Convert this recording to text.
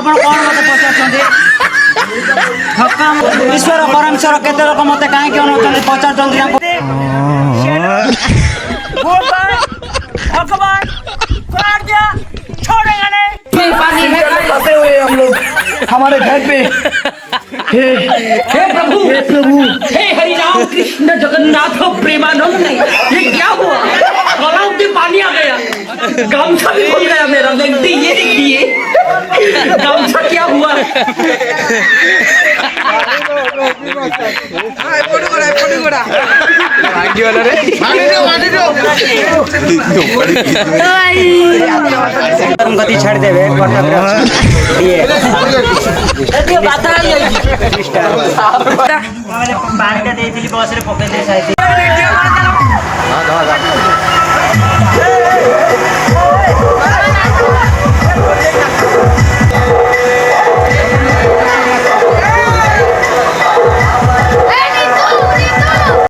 आपण कोण मते पचारछन्ते ठक्का ईश्वर परमेश्वर केते लोक मते काहे के अनुचन्ते पचारछन्ते भगवान काट दिया छोड़ेंगे नहीं पानी है फंसे हुए हम लोग हमारे घर पे हे प्रभु हे हरि राम कृष्ण जगन्नाथ प्रेमानंद ये क्या हुआ गलाव में पानी आ गया गामछा भी खुल गया मेरा देखते ये देखिए गामछा क्या हुआ गति छाड़ देवे पानी दे बस रे पके दे